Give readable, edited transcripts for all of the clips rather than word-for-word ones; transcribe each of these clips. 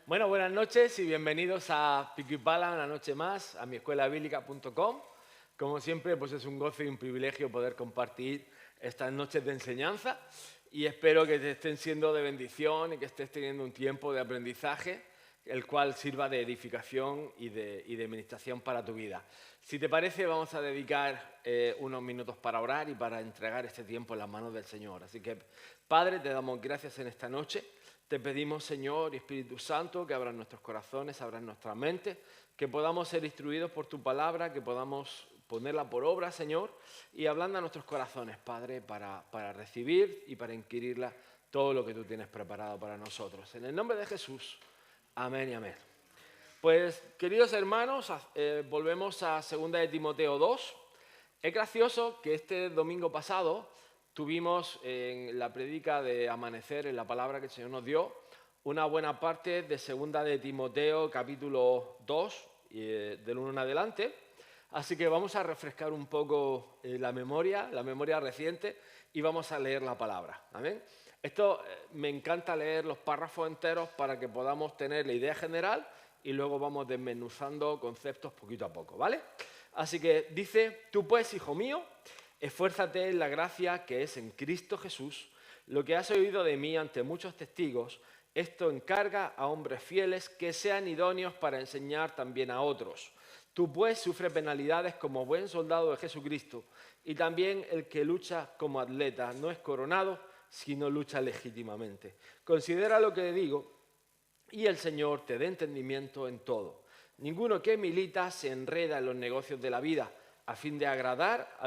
Bueno, buenas noches y bienvenidos a Pico y Pala una noche más, a miescuelabíblica.com. Como siempre, pues es un gozo y un privilegio poder compartir estas noches de enseñanza y espero que te estén siendo de bendición y que estés teniendo un tiempo de aprendizaje, el cual sirva de edificación y de ministración para tu vida. Si te parece, vamos a dedicar unos minutos para orar y para entregar este tiempo en las manos del Señor. Así que, Padre, te damos gracias en esta noche. Te pedimos, Señor y Espíritu Santo, que abran nuestros corazones, abran nuestra mente, que podamos ser instruidos por tu palabra, que podamos ponerla por obra, Señor, y ablanda nuestros corazones, Padre, para recibir y para inquirirla todo lo que tú tienes preparado para nosotros. En el nombre de Jesús, amén y amén. Pues, queridos hermanos, volvemos a 2 de Timoteo 2. Es gracioso que este domingo pasado tuvimos en la prédica de Amanecer, en la palabra que el Señor nos dio, una buena parte de 2 de Timoteo capítulo 2, del 1 en adelante. Así que vamos a refrescar un poco la memoria reciente, y vamos a leer la palabra. ¿Amén? Esto me encanta leer los párrafos enteros para que podamos tener la idea general y luego vamos desmenuzando conceptos poquito a poco, ¿vale? Así que dice: tú pues, hijo mío, esfuérzate en la gracia que es en Cristo Jesús. Lo que has oído de mí ante muchos testigos, esto encarga a hombres fieles que sean idóneos para enseñar también a otros. Tú pues sufre penalidades como buen soldado de Jesucristo, y también el que lucha como atleta no es coronado, sino lucha legítimamente. Considera lo que digo, y el Señor te dé entendimiento en todo. Ninguno que milita se enreda en los negocios de la vida, a fin de agradar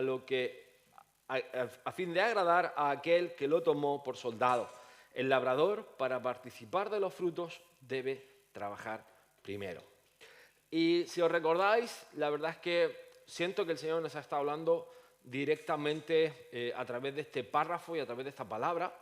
a aquel que lo tomó por soldado. El labrador, para participar de los frutos, debe trabajar primero. Y si os recordáis, la verdad es que siento que el Señor nos ha estado hablando directamente a través de este párrafo y a través de esta palabra.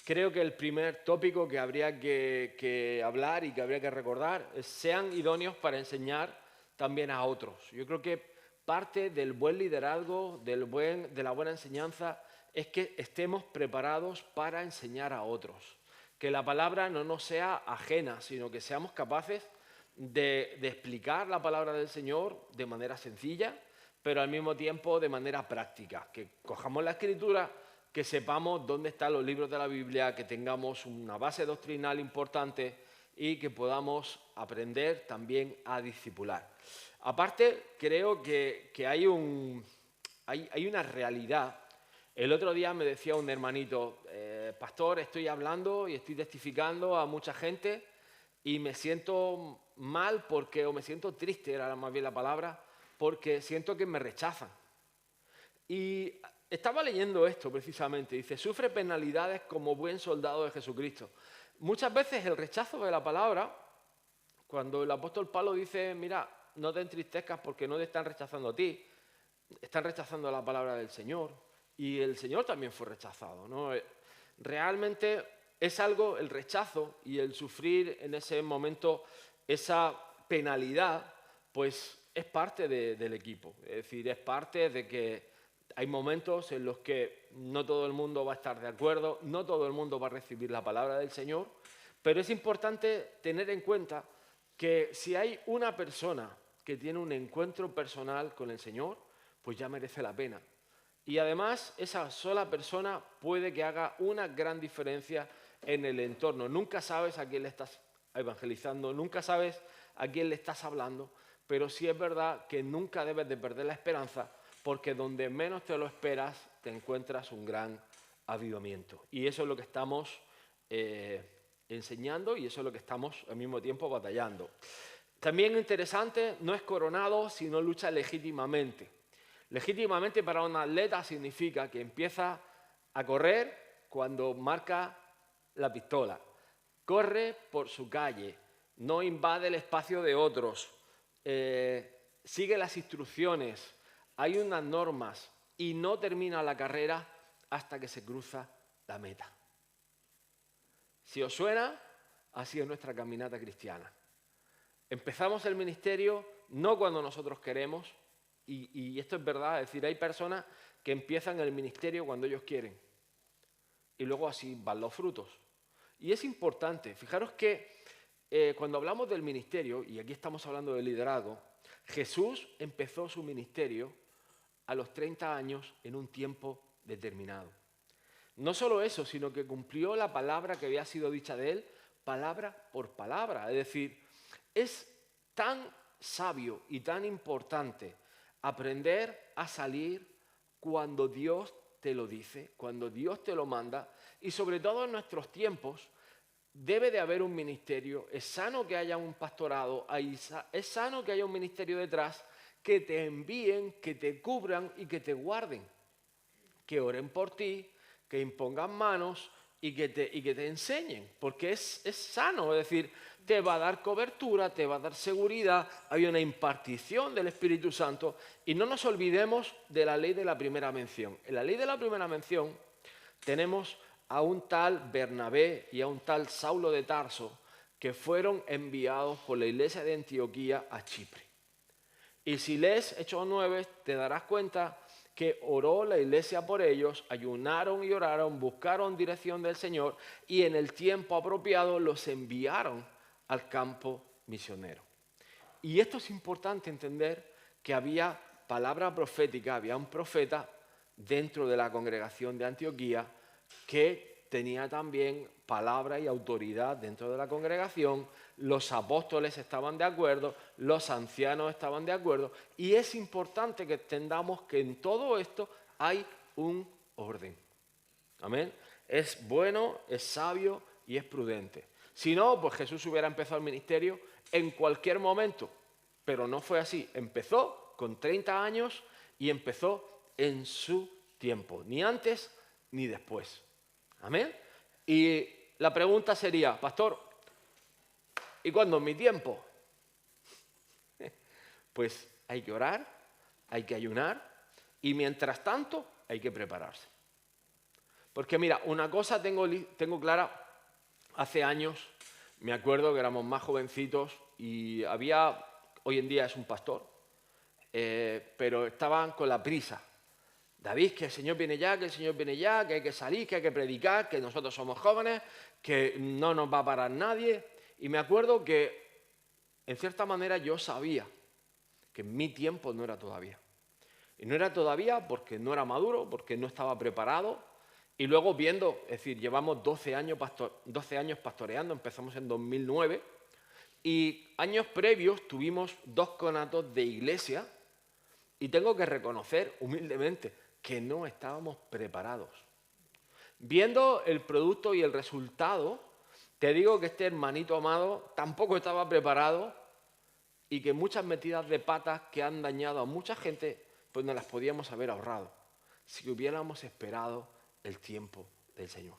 Creo que el primer tópico que habría que hablar y que habría que recordar es: sean idóneos para enseñar también a otros. Yo creo que parte del buen liderazgo, de la buena enseñanza, es que estemos preparados para enseñar a otros. Que la palabra no nos sea ajena, sino que seamos capaces de explicar la palabra del Señor de manera sencilla, pero al mismo tiempo de manera práctica. Que cojamos la Escritura, que sepamos dónde están los libros de la Biblia, que tengamos una base doctrinal importante y que podamos aprender también a discipular. Aparte, creo que hay una realidad. El otro día me decía un hermanito: pastor, estoy hablando y estoy testificando a mucha gente y me siento mal o me siento triste, era más bien la palabra, porque siento que me rechazan. Y estaba leyendo esto precisamente, dice: sufre penalidades como buen soldado de Jesucristo. Muchas veces el rechazo de la palabra, cuando el apóstol Pablo dice: mira, no te entristezcas porque no te están rechazando a ti, están rechazando la palabra del Señor, y el Señor también fue rechazado, ¿no? Realmente es algo, el rechazo y el sufrir en ese momento esa penalidad, pues es parte del equipo. Es decir, es parte de que hay momentos en los que no todo el mundo va a estar de acuerdo, no todo el mundo va a recibir la palabra del Señor, pero es importante tener en cuenta que si hay una persona que tiene un encuentro personal con el Señor, pues ya merece la pena. Y además, esa sola persona puede que haga una gran diferencia en el entorno. Nunca sabes a quién le estás evangelizando, nunca sabes a quién le estás hablando, pero sí es verdad que nunca debes de perder la esperanza, porque donde menos te lo esperas te encuentras un gran avivamiento. Y eso es lo que estamos enseñando, y eso es lo que estamos al mismo tiempo batallando. También interesante, no es coronado, sino lucha legítimamente. Legítimamente para un atleta significa que empieza a correr cuando marca la pistola. Corre por su calle, no invade el espacio de otros, sigue las instrucciones, hay unas normas y no termina la carrera hasta que se cruza la meta. Si os suena, así es nuestra caminata cristiana. Empezamos el ministerio no cuando nosotros queremos, y esto es verdad, es decir, hay personas que empiezan el ministerio cuando ellos quieren y luego así van los frutos. Y es importante, fijaros que cuando hablamos del ministerio, y aquí estamos hablando de liderazgo, Jesús empezó su ministerio a los 30 años en un tiempo determinado. No solo eso, sino que cumplió la palabra que había sido dicha de él, palabra por palabra. Es decir, es tan sabio y tan importante aprender a salir cuando Dios te lo dice, cuando Dios te lo manda, y sobre todo en nuestros tiempos debe de haber un ministerio. Es sano que haya un pastorado, es sano que haya un ministerio detrás, que te envíen, que te cubran y que te guarden, que oren por ti, que impongan manos y que te enseñen, porque es sano, es decir, te va a dar cobertura, te va a dar seguridad, hay una impartición del Espíritu Santo, y no nos olvidemos de la ley de la primera mención. En la ley de la primera mención tenemos a un tal Bernabé y a un tal Saulo de Tarso, que fueron enviados por la iglesia de Antioquía a Chipre. Y si lees Hechos 9, te darás cuenta que oró la iglesia por ellos, ayunaron y oraron, buscaron dirección del Señor, y en el tiempo apropiado los enviaron al campo misionero. Y esto es importante entender, que había palabra profética, había un profeta dentro de la congregación de Antioquía que tenía también palabra y autoridad dentro de la congregación. Los apóstoles estaban de acuerdo, los ancianos estaban de acuerdo, y es importante que entendamos que en todo esto hay un orden. Amén. Es bueno, es sabio y es prudente. Si no, pues Jesús hubiera empezado el ministerio en cualquier momento, pero no fue así. Empezó con 30 años y empezó en su tiempo, ni antes ni después. Amén. Y la pregunta sería, pastor, ¿y cuándo es mi tiempo? Pues hay que orar, hay que ayunar, y mientras tanto hay que prepararse. Porque mira, una cosa tengo clara, hace años, me acuerdo que éramos más jovencitos y hoy en día es un pastor, pero estaban con la prisa. David, que el Señor viene ya, que el Señor viene ya, que hay que salir, que hay que predicar, que nosotros somos jóvenes, que no nos va a parar nadie. Y me acuerdo que, en cierta manera, yo sabía que mi tiempo no era todavía. Y no era todavía porque no era maduro, porque no estaba preparado. Y luego viendo, es decir, llevamos 12 años pastoreando, empezamos en 2009, y años previos tuvimos 2 conatos de iglesia, y tengo que reconocer humildemente que no estábamos preparados. Viendo el producto y el resultado, te digo que este hermanito amado tampoco estaba preparado, y que muchas metidas de patas que han dañado a mucha gente, pues no las podíamos haber ahorrado si hubiéramos esperado el tiempo del Señor.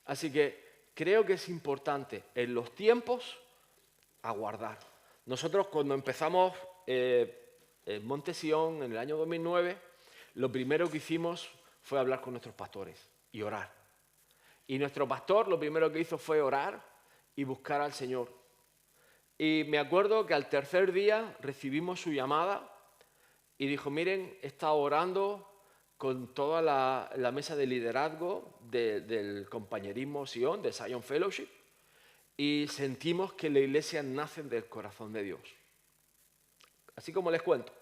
Así que creo que es importante en los tiempos aguardar. Nosotros cuando empezamos en Monte Sión en el año 2009, lo primero que hicimos fue hablar con nuestros pastores y orar. Y nuestro pastor lo primero que hizo fue orar y buscar al Señor. Y me acuerdo que al tercer día recibimos su llamada y dijo, miren, he estado orando con toda la mesa de liderazgo del compañerismo Sion, de Zion Fellowship, y sentimos que la iglesia nace del corazón de Dios. Así como les cuento.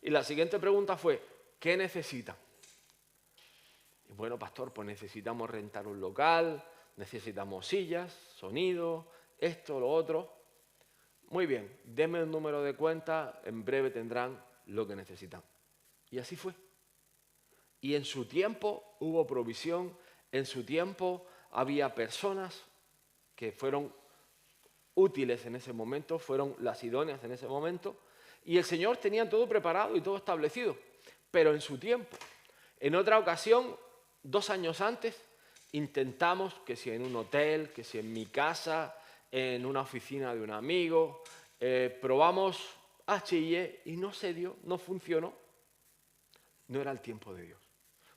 Y la siguiente pregunta fue, ¿qué necesitan? Y bueno, pastor, pues necesitamos rentar un local, necesitamos sillas, sonido, esto, lo otro. Muy bien, denme un número de cuenta, en breve tendrán lo que necesitan. Y así fue. Y en su tiempo hubo provisión, en su tiempo había personas que fueron útiles en ese momento, fueron las idóneas en ese momento, y el Señor tenía todo preparado y todo establecido, pero en su tiempo. En otra ocasión, 2 años antes, intentamos, que si en un hotel, que si en mi casa, en una oficina de un amigo, probamos H&E y no se dio, no funcionó. No era el tiempo de Dios.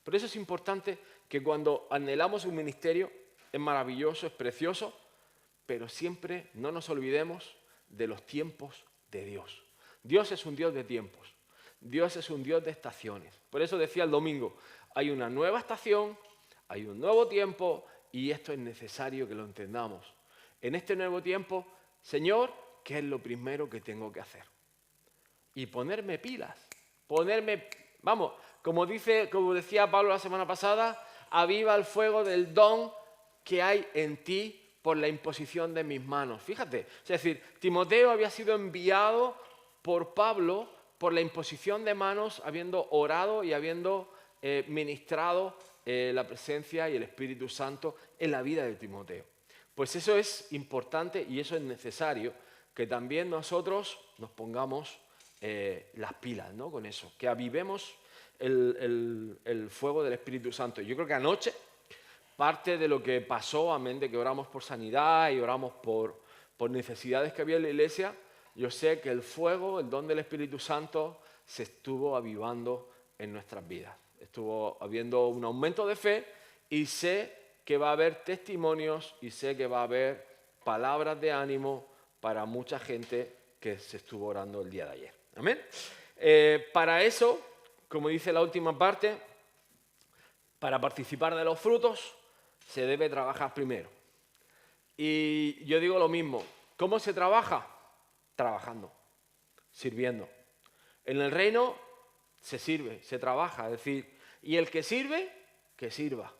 Por eso es importante que cuando anhelamos un ministerio, es maravilloso, es precioso, pero siempre no nos olvidemos de los tiempos de Dios. Dios es un Dios de tiempos. Dios es un Dios de estaciones. Por eso decía el domingo, hay una nueva estación, hay un nuevo tiempo, y esto es necesario que lo entendamos. En este nuevo tiempo Señor, ¿qué es lo primero que tengo que hacer? Y ponerme pilas, vamos, como decía Pablo la semana pasada, aviva el fuego del don que hay en ti por la imposición de mis manos. Fíjate, es decir, Timoteo había sido enviado por Pablo por la imposición de manos, habiendo orado y habiendo ministrado la presencia y el Espíritu Santo en la vida de Timoteo. Pues eso es importante y eso es necesario, que también nosotros nos pongamos las pilas, ¿no? Con eso, que avivemos el fuego del Espíritu Santo. Yo creo que anoche parte de lo que pasó, amén, de que oramos por sanidad y oramos por necesidades que había en la iglesia, yo sé que el fuego, el don del Espíritu Santo, se estuvo avivando en nuestras vidas. Estuvo habiendo un aumento de fe y sé que va a haber testimonios y sé que va a haber palabras de ánimo para mucha gente que se estuvo orando el día de ayer. Amén. Para eso, como dice la última parte, para participar de los frutos se debe trabajar primero. Y yo digo lo mismo, ¿cómo se trabaja? Trabajando, sirviendo. En el reino se sirve, se trabaja, es decir, y el que sirve, que sirva.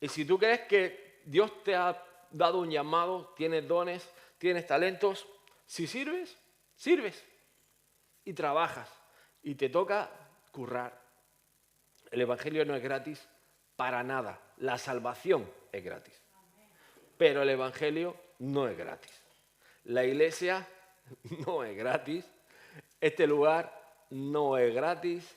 Y si tú crees que Dios te ha dado un llamado, tienes dones, tienes talentos, si sirves, sirves y trabajas y te toca currar. El Evangelio no es gratis para nada, la salvación es gratis, pero el Evangelio no es gratis. La iglesia no es gratis, este lugar no es gratis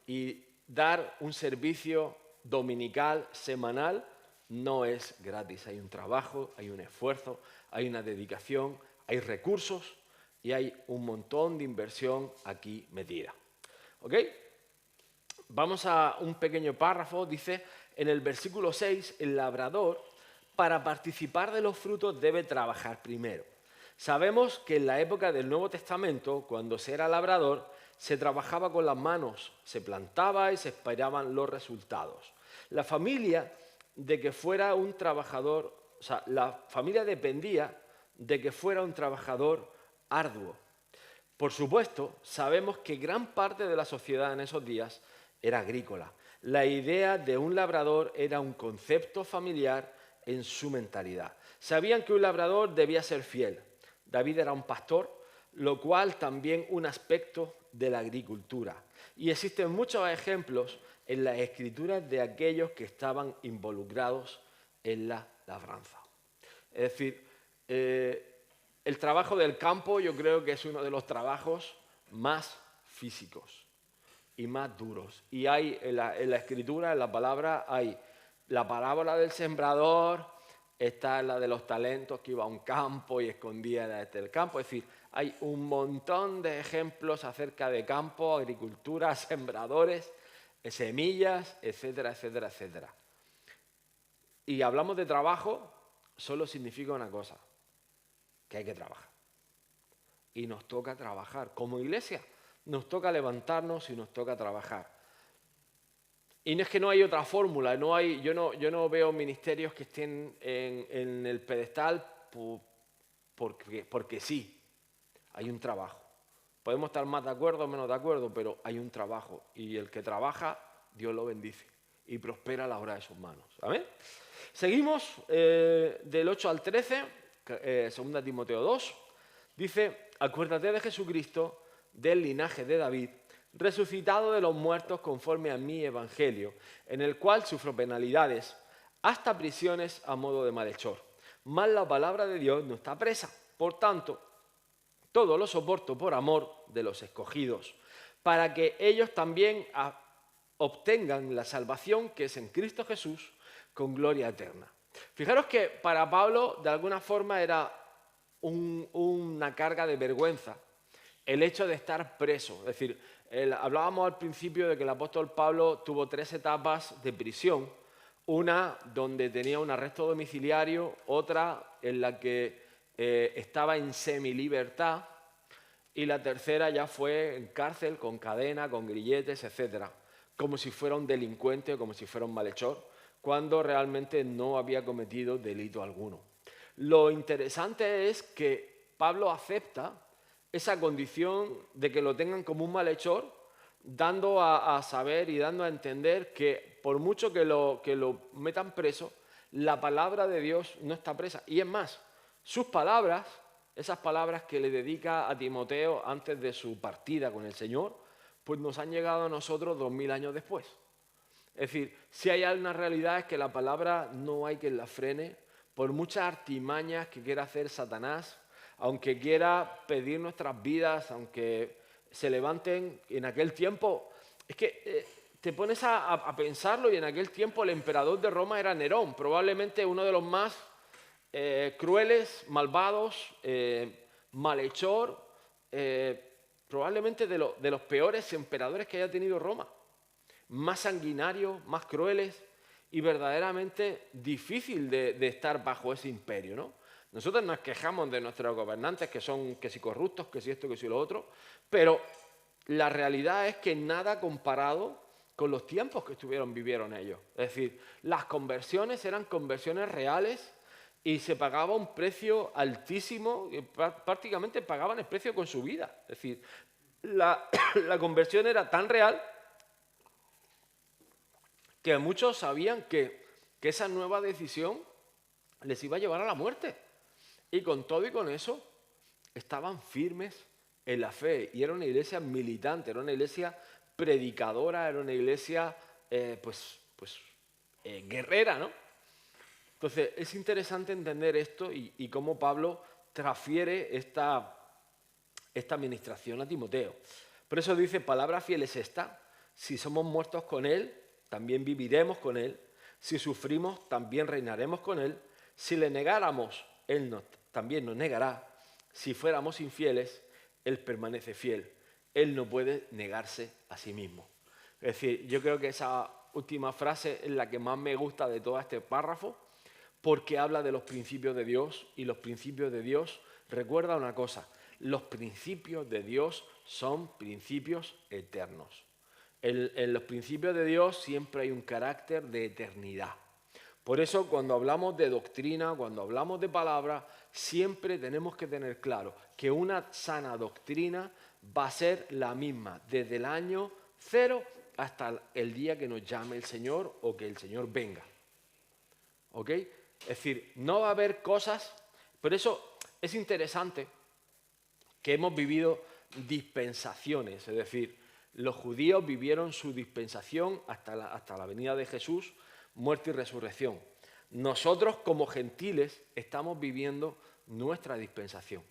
y dar un servicio dominical, semanal, no es gratis. Hay un trabajo, hay un esfuerzo, hay una dedicación, hay recursos y hay un montón de inversión aquí metida. ¿Ok? Vamos a un pequeño párrafo, dice, en el versículo 6, el labrador, para participar de los frutos debe trabajar primero. Sabemos que en la época del Nuevo Testamento, cuando se era labrador, se trabajaba con las manos, se plantaba y se esperaban los resultados. La familia de que fuera un trabajador, o sea, la familia dependía de que fuera un trabajador arduo. Por supuesto, sabemos que gran parte de la sociedad en esos días era agrícola. La idea de un labrador era un concepto familiar en su mentalidad. Sabían que un labrador debía ser fiel. David era un pastor, lo cual también un aspecto de la agricultura. Y existen muchos ejemplos en las escrituras de aquellos que estaban involucrados en la labranza. Es decir, el trabajo del campo yo creo que es uno de los trabajos más físicos y más duros. Y hay en la escritura, en la palabra, hay la parábola del sembrador, está la de los talentos que iba a un campo y escondía desde el campo. Es decir, hay un montón de ejemplos acerca de campo, agricultura, sembradores, semillas, etcétera, etcétera, etcétera. Y hablamos de trabajo, solo significa una cosa, que hay que trabajar. Y nos toca trabajar. Como iglesia, nos toca levantarnos y nos toca trabajar. Y no es que no hay otra fórmula, yo no veo ministerios que estén en el pedestal porque sí. Hay un trabajo. Podemos estar más de acuerdo o menos de acuerdo, pero hay un trabajo. Y el que trabaja, Dios lo bendice y prospera la obra de sus manos. ¿Amén? Seguimos del 8 al 13, 2 Timoteo 2. Dice, acuérdate de Jesucristo, del linaje de David, resucitado de los muertos conforme a mi evangelio, en el cual sufro penalidades, hasta prisiones a modo de malhechor. Mas la palabra de Dios no está presa. Por tanto, todo lo soporto por amor de los escogidos, para que ellos también obtengan la salvación que es en Cristo Jesús con gloria eterna. Fijaros que para Pablo de alguna forma era una carga de vergüenza el hecho de estar preso. Es decir, hablábamos al principio de que el apóstol Pablo tuvo 3 etapas de prisión. Una donde tenía un arresto domiciliario, otra en la que estaba en semilibertad y la tercera ya fue en cárcel, con cadena, con grilletes, etc. Como si fuera un delincuente o como si fuera un malhechor, cuando realmente no había cometido delito alguno. lo interesante es que Pablo acepta esa condición de que lo tengan como un malhechor, dando a saber y dando a entender que por mucho que lo metan preso, la palabra de Dios no está presa. Y es más, sus palabras, esas palabras que le dedica a Timoteo antes de su partida con el Señor, pues nos han llegado a nosotros 2000 años después. Es decir, si hay una realidad es que la palabra no hay quien la frene, por muchas artimañas que quiera hacer Satanás, aunque quiera pedir nuestras vidas, aunque se levanten en aquel tiempo. Es que te pones a pensarlo y en aquel tiempo el emperador de Roma era Nerón, probablemente uno de los más crueles, malvados, malhechor, probablemente de los peores emperadores que haya tenido Roma. Más sanguinarios, más crueles y verdaderamente difícil de estar bajo ese imperio, ¿no? Nosotros nos quejamos de nuestros gobernantes que son que si corruptos, que si esto, que si lo otro, pero la realidad es que nada comparado con los tiempos que vivieron ellos. Es decir, las conversiones eran conversiones reales y se pagaba un precio altísimo, y prácticamente pagaban el precio con su vida. Es decir, la conversión era tan real que muchos sabían que esa nueva decisión les iba a llevar a la muerte. Y con todo y con eso, estaban firmes en la fe. Y era una iglesia militante, era una iglesia predicadora, era una iglesia guerrera, ¿no? Entonces, es interesante entender esto y cómo Pablo transfiere esta administración a Timoteo. Por eso dice, palabra fiel es esta: si somos muertos con Él, también viviremos con Él. Si sufrimos, también reinaremos con Él. Si le negáramos, Él también nos negará. Si fuéramos infieles, Él permanece fiel. Él no puede negarse a sí mismo. Es decir, yo creo que esa última frase es la que más me gusta de todo este párrafo, porque habla de los principios de Dios, y los principios de Dios, recuerda una cosa, los principios de Dios son principios eternos. En los principios de Dios siempre hay un carácter de eternidad. Por eso cuando hablamos de doctrina, cuando hablamos de palabra, siempre tenemos que tener claro que una sana doctrina va a ser la misma desde el año 0 hasta el día que nos llame el Señor o que el Señor venga. ¿Ok? Es decir, no va a haber cosas. Por eso es interesante que hemos vivido dispensaciones, es decir, los judíos vivieron su dispensación hasta la venida de Jesús, muerte y resurrección. Nosotros como gentiles estamos viviendo nuestra dispensación.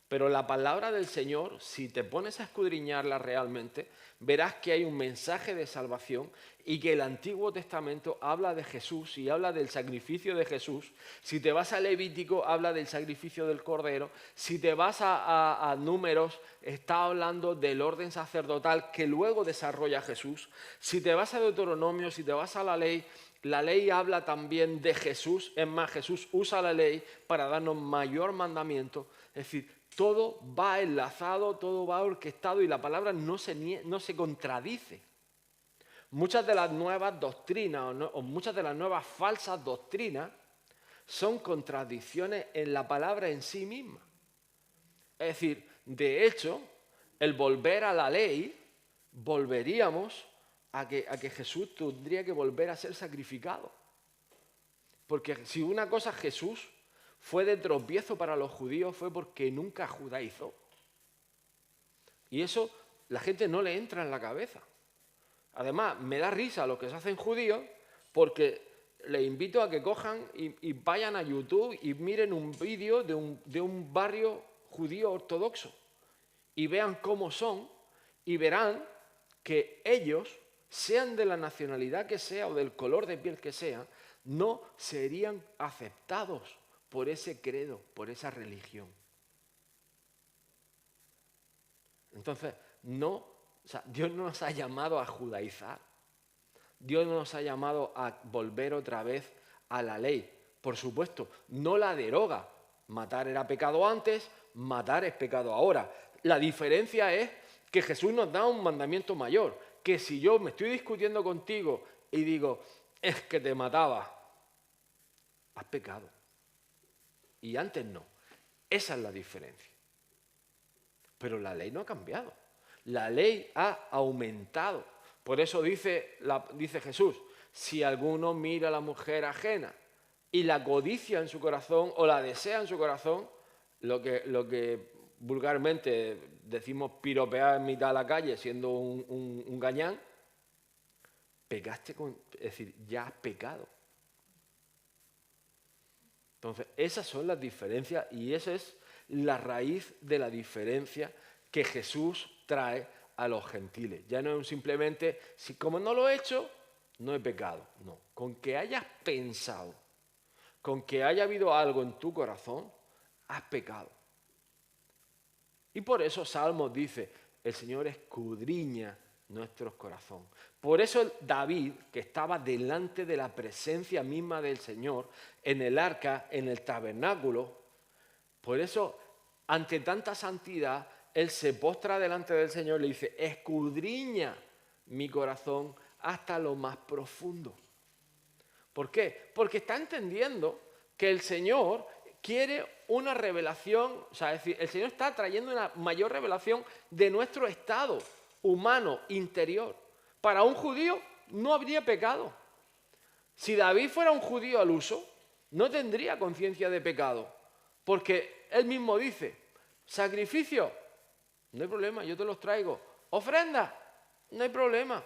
Pero la palabra del Señor, si te pones a escudriñarla realmente, verás que hay un mensaje de salvación y que el Antiguo Testamento habla de Jesús y habla del sacrificio de Jesús. Si te vas a Levítico, habla del sacrificio del Cordero. Si te vas a Números, está hablando del orden sacerdotal que luego desarrolla Jesús. Si te vas a Deuteronomio, si te vas a la ley habla también de Jesús. Es más, Jesús usa la ley para darnos mayor mandamiento. Es decir, todo va enlazado, todo va orquestado y la palabra no se contradice. Muchas de las nuevas doctrinas o muchas de las nuevas falsas doctrinas son contradicciones en la palabra en sí misma. Es decir, de hecho, el volver a la ley, volveríamos a que Jesús tendría que volver a ser sacrificado. Porque si una cosa Jesús fue de tropiezo para los judíos, fue porque nunca judaizó. Y eso la gente no le entra en la cabeza. Además, me da risa lo que se hacen judíos, porque les invito a que cojan y vayan a YouTube y miren un vídeo de un barrio judío ortodoxo y vean cómo son y verán que ellos, sean de la nacionalidad que sea o del color de piel que sea, no serían aceptados por ese credo, por esa religión. Entonces, Dios no nos ha llamado a judaizar. Dios no nos ha llamado a volver otra vez a la ley. Por supuesto, no la deroga. Matar era pecado antes, matar es pecado ahora. La diferencia es que Jesús nos da un mandamiento mayor, que si yo me estoy discutiendo contigo y digo, es que te mataba, has pecado. y antes no. Esa es la diferencia. Pero la ley no ha cambiado. La ley ha aumentado. Por eso dice Jesús, si alguno mira a la mujer ajena y la codicia en su corazón o la desea en su corazón, lo que vulgarmente decimos piropear en mitad de la calle siendo un gañán, es decir, ya has pecado. Entonces, esas son las diferencias y esa es la raíz de la diferencia que Jesús trae a los gentiles. Ya no es simplemente, si como no lo he hecho, no he pecado. No, con que hayas pensado, con que haya habido algo en tu corazón, has pecado. Y por eso Salmos dice, el Señor escudriña nuestros corazones. Por eso David, que estaba delante de la presencia misma del Señor, en el arca, en el tabernáculo, por eso, ante tanta santidad, él se postra delante del Señor y le dice, escudriña mi corazón hasta lo más profundo. ¿Por qué? Porque está entendiendo que el Señor quiere una revelación, o sea, es decir, el Señor está trayendo una mayor revelación de nuestro estado humano, interior. Para un judío no habría pecado. Si David fuera un judío al uso, no tendría conciencia de pecado, porque él mismo dice, sacrificio, no hay problema, yo te los traigo. Ofrenda, no hay problema.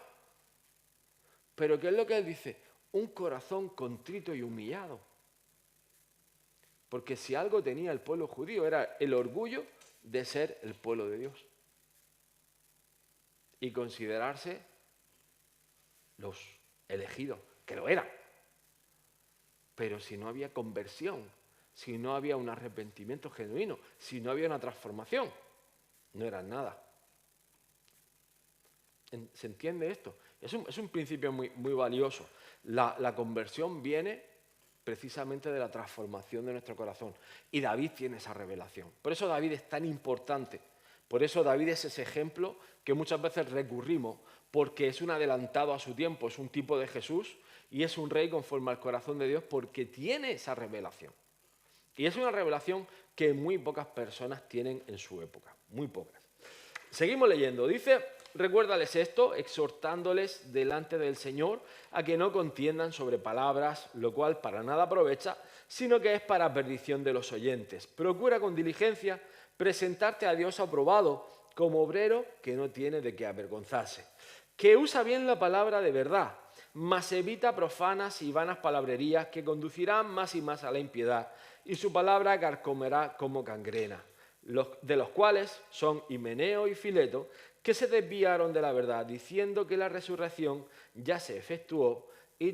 Pero ¿qué es lo que él dice? Un corazón contrito y humillado. Porque si algo tenía el pueblo judío era el orgullo de ser el pueblo de Dios. Y considerarse los elegidos, que lo eran. Pero si no había conversión, si no había un arrepentimiento genuino, si no había una transformación, no eran nada. ¿Se entiende esto? Es un principio muy, muy valioso. La conversión viene precisamente de la transformación de nuestro corazón. Y David tiene esa revelación. Por eso David es tan importante. Por eso David es ese ejemplo que muchas veces recurrimos, porque es un adelantado a su tiempo, es un tipo de Jesús y es un rey conforme al corazón de Dios porque tiene esa revelación. Y es una revelación que muy pocas personas tienen en su época, muy pocas. Seguimos leyendo. Dice, recuérdales esto, exhortándoles delante del Señor a que no contiendan sobre palabras, lo cual para nada aprovecha, sino que es para perdición de los oyentes. Procura con diligencia presentarte a Dios aprobado como obrero que no tiene de qué avergonzarse, que usa bien la palabra de verdad, mas evita profanas y vanas palabrerías que conducirán más y más a la impiedad, y su palabra carcomerá como gangrena, de los cuales son Himeneo y Fileto, que se desviaron de la verdad, diciendo que la resurrección ya se efectuó y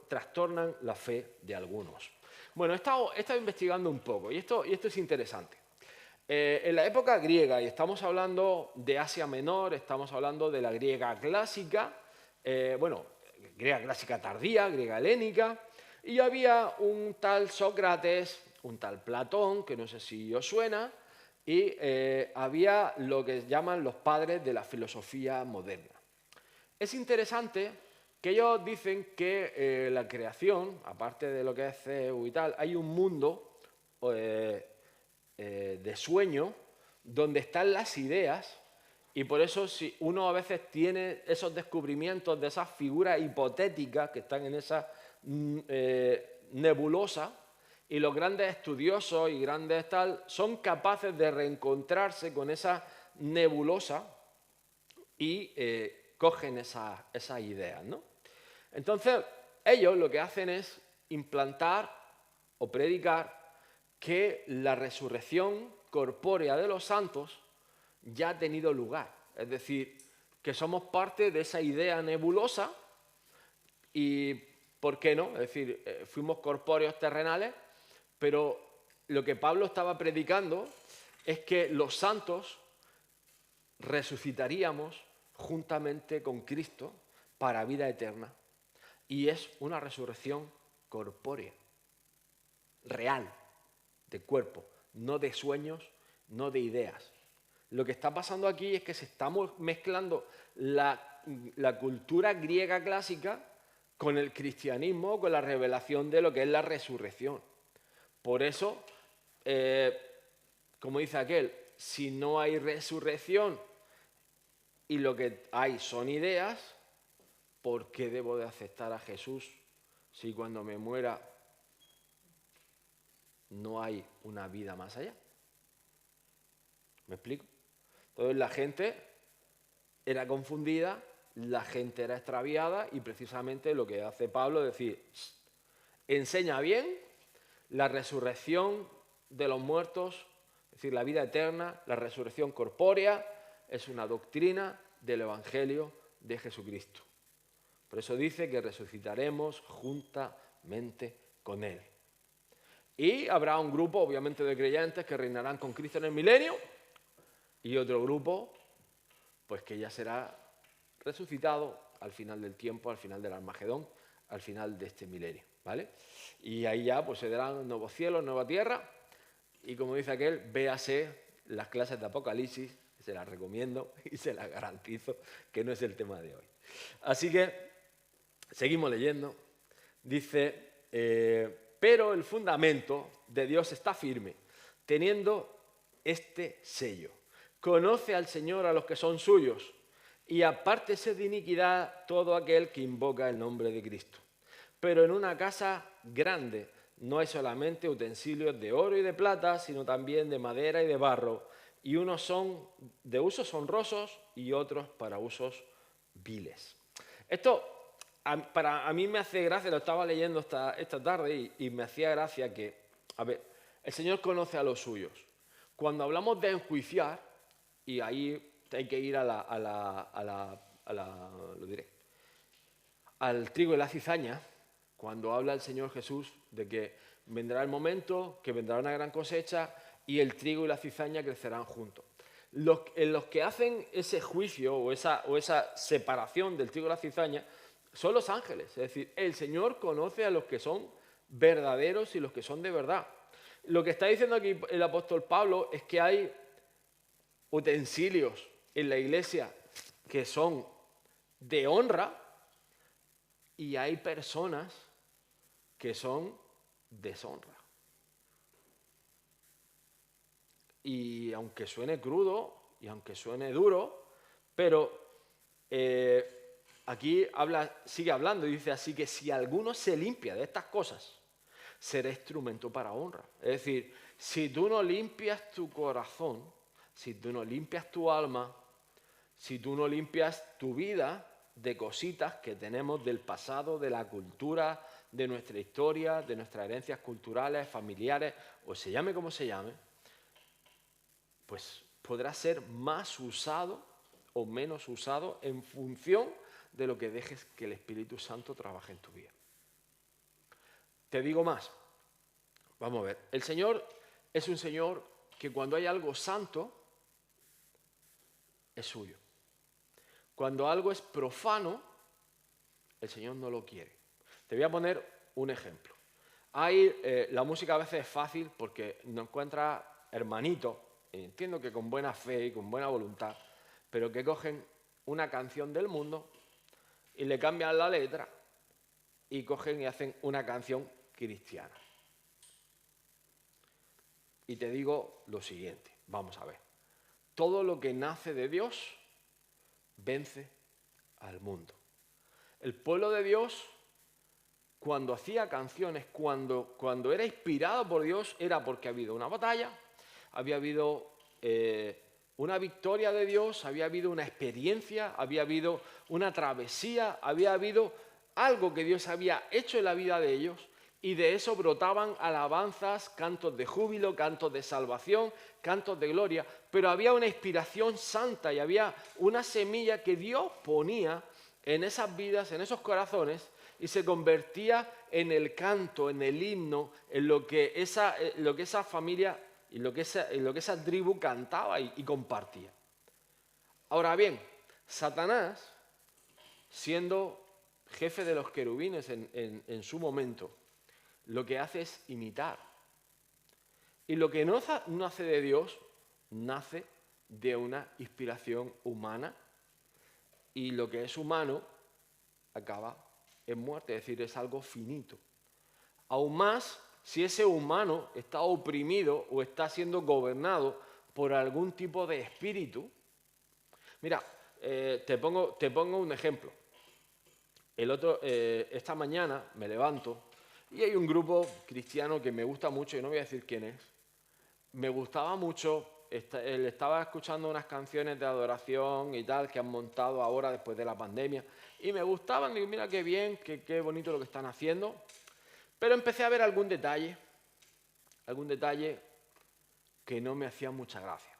trastornan la fe de algunos. Bueno, he estado investigando un poco y esto es interesante. En la época griega, y estamos hablando de Asia Menor, estamos hablando de la griega clásica, griega clásica tardía, griega helénica, y había un tal Sócrates, un tal Platón, que no sé si os suena, y había lo que llaman los padres de la filosofía moderna. Es interesante que ellos dicen que la creación, aparte de lo que es Zeus y tal, hay un mundo de sueño donde están las ideas y por eso si uno a veces tiene esos descubrimientos de esas figuras hipotéticas que están en esa nebulosa y los grandes estudiosos y grandes tal son capaces de reencontrarse con esa nebulosa y cogen esas ideas, ¿no? Entonces ellos lo que hacen es implantar o predicar que la resurrección corpórea de los santos ya ha tenido lugar. Es decir, que somos parte de esa idea nebulosa y, ¿por qué no? Es decir, fuimos corpóreos terrenales, pero lo que Pablo estaba predicando es que los santos resucitaríamos juntamente con Cristo para vida eterna. Y es una resurrección corpórea, real, de cuerpo, no de sueños, no de ideas. Lo que está pasando aquí es que se está mezclando la cultura griega clásica con el cristianismo, con la revelación de lo que es la resurrección. Por eso, como dice aquel, si no hay resurrección y lo que hay son ideas, ¿por qué debo de aceptar a Jesús si cuando me muera no hay una vida más allá? ¿Me explico? Entonces la gente era confundida, la gente era extraviada y precisamente lo que hace Pablo es decir, enseña bien la resurrección de los muertos, es decir, la vida eterna, la resurrección corpórea, es una doctrina del Evangelio de Jesucristo. Por eso dice que resucitaremos juntamente con Él. Y habrá un grupo, obviamente, de creyentes que reinarán con Cristo en el milenio y otro grupo, pues que ya será resucitado al final del tiempo, al final del Armagedón, al final de este milenio, ¿vale? Y ahí ya pues se darán nuevos cielos, nueva tierra, y como dice aquel, véase las clases de Apocalipsis, se las recomiendo y se las garantizo que no es el tema de hoy. Así que seguimos leyendo. Dice, pero el fundamento de Dios está firme, teniendo este sello. Conoce al Señor a los que son suyos, y apártese de iniquidad todo aquel que invoca el nombre de Cristo. Pero en una casa grande no hay solamente utensilios de oro y de plata, sino también de madera y de barro, y unos son de usos honrosos y otros para usos viles. Esto a mí me hace gracia, lo estaba leyendo esta tarde y me hacía gracia que, a ver, el Señor conoce a los suyos. Cuando hablamos de enjuiciar, y ahí hay que ir lo diré, al trigo y la cizaña, cuando habla el Señor Jesús de que vendrá el momento, que vendrá una gran cosecha y el trigo y la cizaña crecerán juntos. Los que hacen ese juicio o esa separación del trigo y la cizaña son los ángeles. Es decir, el Señor conoce a los que son verdaderos y los que son de verdad. Lo que está diciendo aquí el apóstol Pablo es que hay utensilios en la iglesia que son de honra y hay personas que son deshonra. Y aunque suene crudo y aunque suene duro, pero aquí sigue hablando y dice así que si alguno se limpia de estas cosas, será instrumento para honra. Es decir, si tú no limpias tu corazón, si tú no limpias tu alma, si tú no limpias tu vida de cositas que tenemos del pasado, de la cultura, de nuestra historia, de nuestras herencias culturales, familiares, o se llame como se llame, pues podrá ser más usado o menos usado en función de lo que dejes que el Espíritu Santo trabaje en tu vida. Te digo más. Vamos a ver. El Señor es un Señor que cuando hay algo santo, es suyo. Cuando algo es profano, el Señor no lo quiere. Te voy a poner un ejemplo. La música a veces es fácil porque no encuentras hermanitos, entiendo que con buena fe y con buena voluntad, pero que cogen una canción del mundo y le cambian la letra y cogen y hacen una canción cristiana. Y te digo lo siguiente, vamos a ver. Todo lo que nace de Dios vence al mundo. El pueblo de Dios, cuando hacía canciones, cuando era inspirado por Dios, era porque había habido una batalla, había habido una victoria de Dios, había habido una experiencia, había habido una travesía, había habido algo que Dios había hecho en la vida de ellos, y de eso brotaban alabanzas, cantos de júbilo, cantos de salvación, cantos de gloria, pero había una inspiración santa y había una semilla que Dios ponía en esas vidas, en esos corazones, y se convertía en el canto, en el himno, en lo que esa familia y lo que esa tribu cantaba y compartía. Ahora bien, Satanás, siendo jefe de los querubines en su momento, lo que hace es imitar. Y lo que no nace de Dios, nace de una inspiración humana, y lo que es humano acaba en muerte, es decir, es algo finito. Aún más si ese humano está oprimido o está siendo gobernado por algún tipo de espíritu. Mira, te pongo un ejemplo. Esta mañana me levanto y hay un grupo cristiano que me gusta mucho, y no voy a decir quién es. Me gustaba mucho, estaba escuchando unas canciones de adoración y tal que han montado ahora después de la pandemia, y me gustaban, digo, mira qué bien, qué bonito lo que están haciendo, pero empecé a ver algún detalle que no me hacía mucha gracia.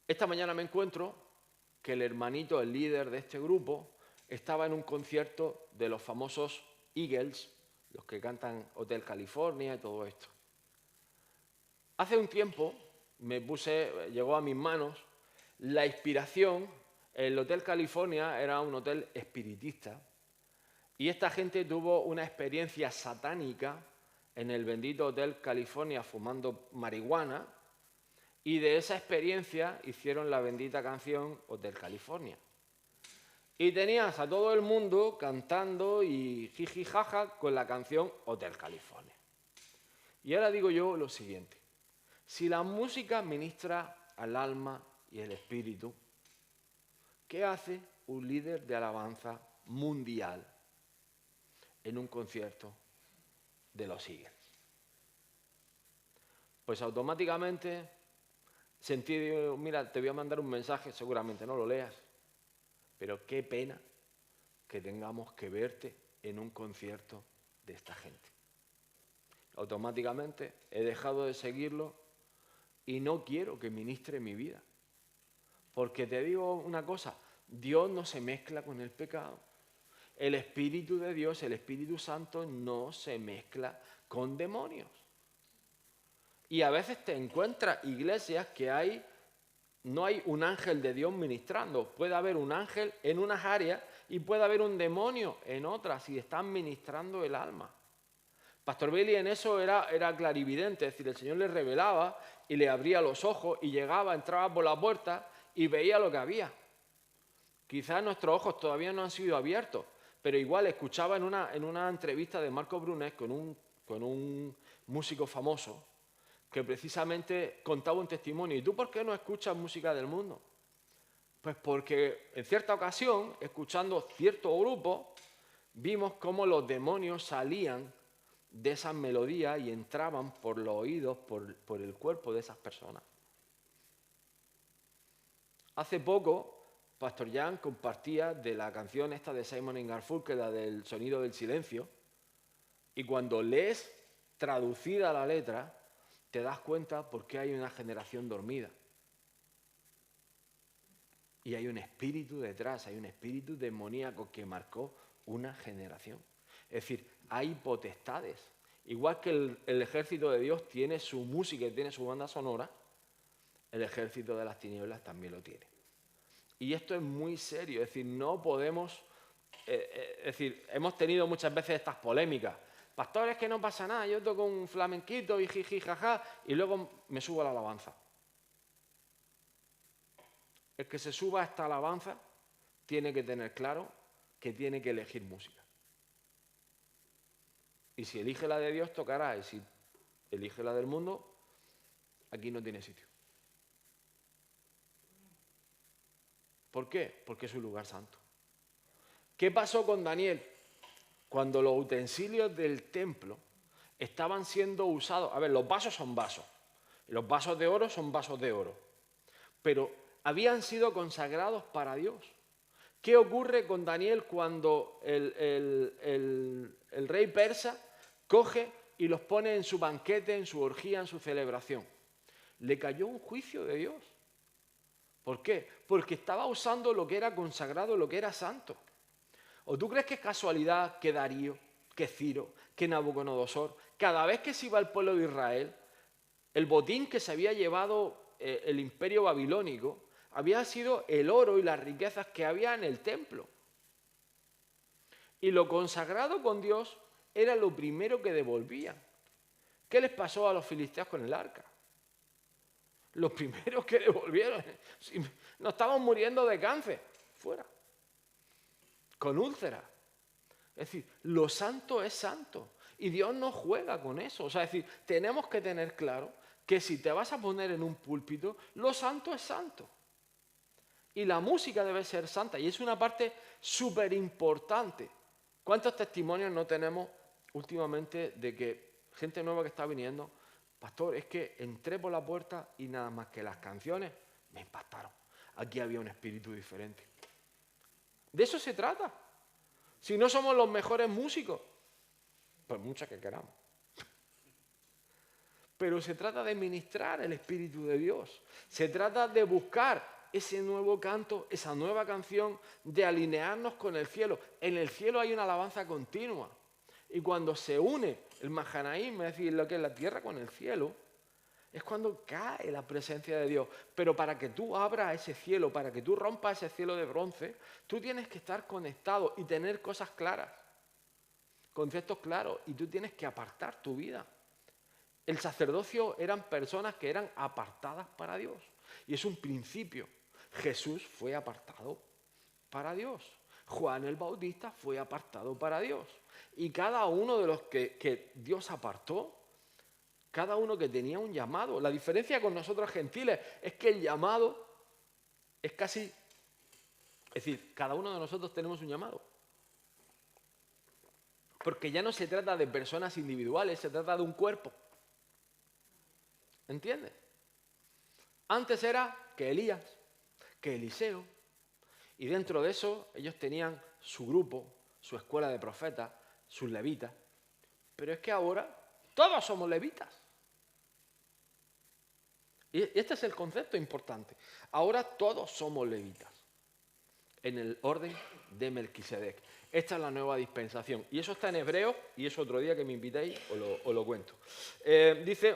Esta mañana me encuentro que el hermanito, el líder de este grupo, estaba en un concierto de los famosos Eagles, los que cantan Hotel California y todo esto. Hace un tiempo llegó a mis manos la inspiración. El Hotel California era un hotel espiritista y esta gente tuvo una experiencia satánica en el bendito Hotel California fumando marihuana, y de esa experiencia hicieron la bendita canción Hotel California. Y tenías a todo el mundo cantando y jiji jaja con la canción Hotel California. Y ahora digo yo lo siguiente: si la música ministra al alma y el espíritu, ¿qué hace un líder de alabanza mundial en un concierto de los Eagles? Pues automáticamente sentí, mira, te voy a mandar un mensaje, seguramente no lo leas, pero qué pena que tengamos que verte en un concierto de esta gente. Automáticamente he dejado de seguirlo y no quiero que ministre mi vida. Porque te digo una cosa, Dios no se mezcla con el pecado. El Espíritu de Dios, el Espíritu Santo, no se mezcla con demonios. Y a veces te encuentras iglesias que no hay un ángel de Dios ministrando. Puede haber un ángel en unas áreas y puede haber un demonio en otras, y están ministrando el alma. Pastor Billy en eso era clarividente, es decir, el Señor le revelaba y le abría los ojos y entraba por la puerta y veía lo que había. Quizás nuestros ojos todavía no han sido abiertos, pero igual escuchaba en una entrevista de Marco Brunet con un músico famoso que precisamente contaba un testimonio. ¿Y tú por qué no escuchas música del mundo? Pues porque en cierta ocasión, escuchando cierto grupo, vimos cómo los demonios salían de esas melodías y entraban por los oídos, por el cuerpo de esas personas. Hace poco, Pastor Jan compartía de la canción esta de Simon & Garfunkel, la del sonido del silencio, y cuando lees traducida la letra, te das cuenta por qué hay una generación dormida. Y hay un espíritu detrás, hay un espíritu demoníaco que marcó una generación. Es decir, hay potestades. Igual que el ejército de Dios tiene su música y tiene su banda sonora, el ejército de las tinieblas también lo tiene. Y esto es muy serio, es decir, no podemos... es decir, hemos tenido muchas veces estas polémicas. Pastores, que no pasa nada, yo toco un flamenquito y jiji, jaja, y luego me subo a la alabanza. El que se suba a esta alabanza tiene que tener claro que tiene que elegir música. Y si elige la de Dios, tocará, y si elige la del mundo, aquí no tiene sitio. ¿Por qué? Porque es un lugar santo. ¿Qué pasó con Daniel? Cuando los utensilios del templo estaban siendo usados... A ver, los vasos son vasos. Los vasos de oro son vasos de oro. Pero habían sido consagrados para Dios. ¿Qué ocurre con Daniel cuando el rey persa coge y los pone en su banquete, en su orgía, en su celebración? Le cayó un juicio de Dios. ¿Por qué? Porque estaba usando lo que era consagrado, lo que era santo. ¿O tú crees que es casualidad que Darío, que Ciro, que Nabucodonosor, cada vez que se iba el pueblo de Israel, el botín que se había llevado el imperio babilónico había sido el oro y las riquezas que había en el templo? Y lo consagrado con Dios era lo primero que devolvían. ¿Qué les pasó a los filisteos con el arca? Los primeros que devolvieron. Nos estamos muriendo de cáncer. Fuera. Con úlceras. Es decir, lo santo es santo. Y Dios no juega con eso. O sea, es decir, tenemos que tener claro que si te vas a poner en un púlpito, lo santo es santo. Y la música debe ser santa. Y es una parte súper importante. ¿Cuántos testimonios no tenemos últimamente de que gente nueva que está viniendo? Pastor, es que entré por la puerta y nada más que las canciones me impactaron. Aquí había un espíritu diferente. De eso se trata. Si no somos los mejores músicos, pues muchas que queramos. Pero se trata de ministrar el Espíritu de Dios. Se trata de buscar ese nuevo canto, esa nueva canción, de alinearnos con el cielo. En el cielo hay una alabanza continua. Y cuando se une el Mahanaim, es decir, lo que es la tierra con el cielo, es cuando cae la presencia de Dios. Pero para que tú abras ese cielo, para que tú rompas ese cielo de bronce, tú tienes que estar conectado y tener cosas claras, conceptos claros, y tú tienes que apartar tu vida. El sacerdocio eran personas que eran apartadas para Dios. Y es un principio. Jesús fue apartado para Dios. Juan el Bautista fue apartado para Dios. Y cada uno de los que Dios apartó, cada uno que tenía un llamado. La diferencia con nosotros gentiles es que el llamado es casi... Es decir, cada uno de nosotros tenemos un llamado. Porque ya no se trata de personas individuales, se trata de un cuerpo. ¿Entiendes? Antes era que Elías, que Eliseo, y dentro de eso ellos tenían su grupo, su escuela de profetas, sus levitas. Pero es que ahora todos somos levitas. Y este es el concepto importante. Ahora todos somos levitas, en el orden de Melquisedec. Esta es la nueva dispensación. Y eso está en Hebreos, y es otro día que me invitéis, os lo cuento. Dice,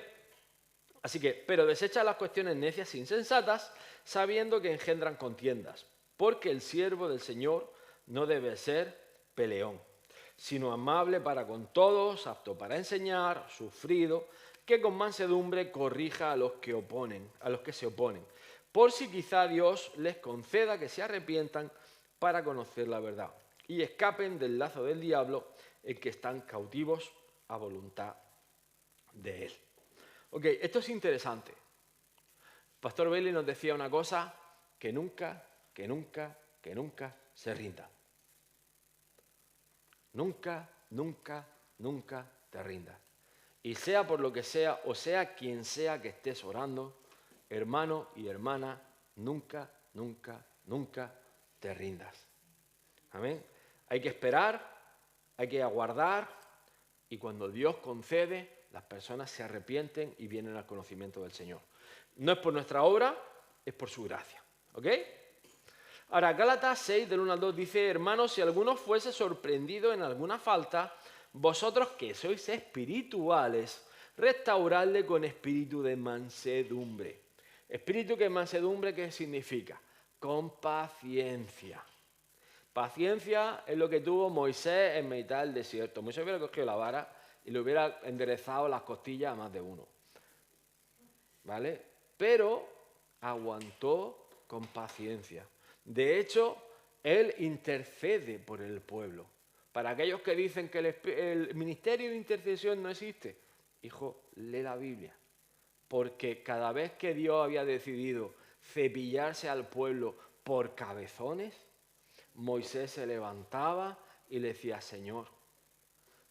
así que, pero desecha las cuestiones necias e insensatas, sabiendo que engendran contiendas. Porque el siervo del Señor no debe ser peleón, sino amable para con todos, apto para enseñar, sufrido, que con mansedumbre corrija a los que se oponen, por si quizá Dios les conceda que se arrepientan para conocer la verdad y escapen del lazo del diablo en que están cautivos a voluntad de él. Ok, esto es interesante. Pastor Bailey nos decía una cosa, que nunca se rinda. Nunca te rindas. Y sea por lo que sea, o sea quien sea que estés orando, hermano y hermana, nunca te rindas. Amén. Hay que esperar, hay que aguardar, y cuando Dios concede, las personas se arrepienten y vienen al conocimiento del Señor. No es por nuestra obra, es por su gracia. ¿Ok? Ahora, Gálatas 6, del 1 al 2, dice, hermanos, si alguno fuese sorprendido en alguna falta, vosotros que sois espirituales, restauradle con espíritu de mansedumbre. Espíritu de mansedumbre, ¿qué significa? Con paciencia. Paciencia es lo que tuvo Moisés en mitad del desierto. Moisés hubiera cogido la vara y le hubiera enderezado las costillas a más de uno. ¿Vale? Pero aguantó con paciencia. De hecho, él intercede por el pueblo. Para aquellos que dicen que el ministerio de intercesión no existe, hijo, lee la Biblia. Porque cada vez que Dios había decidido cepillarse al pueblo por cabezones, Moisés se levantaba y le decía, Señor,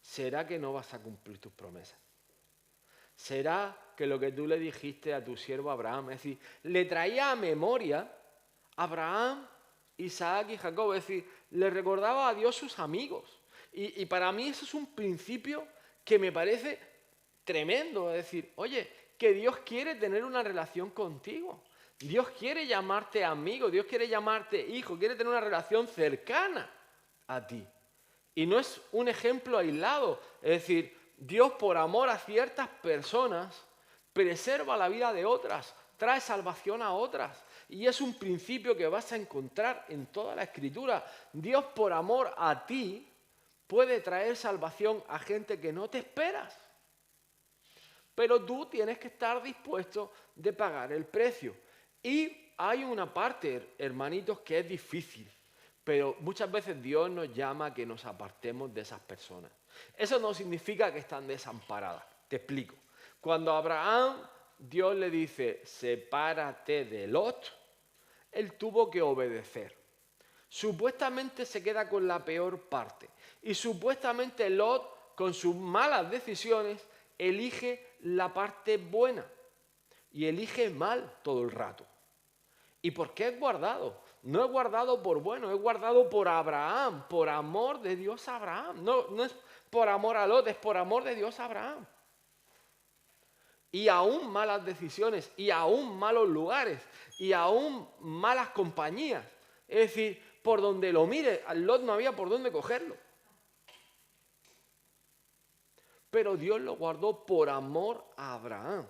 ¿será que no vas a cumplir tus promesas? ¿Será que lo que tú le dijiste a tu siervo Abraham, es decir, le traía a memoria Abraham, Isaac y Jacob, es decir, le recordaba a Dios sus amigos? Y para mí eso es un principio que me parece tremendo, es decir, oye, que Dios quiere tener una relación contigo. Dios quiere llamarte amigo, Dios quiere llamarte hijo, quiere tener una relación cercana a ti. Y no es un ejemplo aislado, es decir, Dios por amor a ciertas personas preserva la vida de otras, trae salvación a otras. Y es un principio que vas a encontrar en toda la Escritura. Dios por amor a ti puede traer salvación a gente que no te esperas. Pero tú tienes que estar dispuesto de pagar el precio. Y hay una parte, hermanitos, que es difícil. Pero muchas veces Dios nos llama a que nos apartemos de esas personas. Eso no significa que están desamparadas. Te explico. Cuando a Abraham Dios le dice, sepárate de Lot, él tuvo que obedecer. Supuestamente se queda con la peor parte. Y supuestamente Lot, con sus malas decisiones, elige la parte buena. Y elige mal todo el rato. ¿Y por qué es guardado? No es guardado por bueno, es guardado por Abraham, por amor de Dios a Abraham. No es por amor a Lot, es por amor de Dios a Abraham. Y aún malas decisiones, y aún malos lugares, y aún malas compañías. Es decir, por donde lo mire, a Lot no había por dónde cogerlo. Pero Dios lo guardó por amor a Abraham.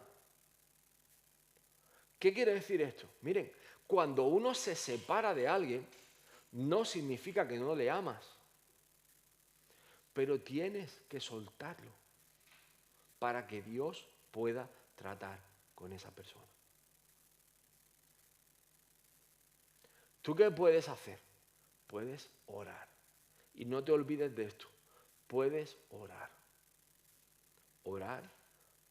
¿Qué quiere decir esto? Miren, cuando uno se separa de alguien, no significa que no le amas. Pero tienes que soltarlo para que Dios pueda tratar con esa persona. ¿Tú qué puedes hacer? Puedes orar. Y no te olvides de esto. Puedes orar. Orar,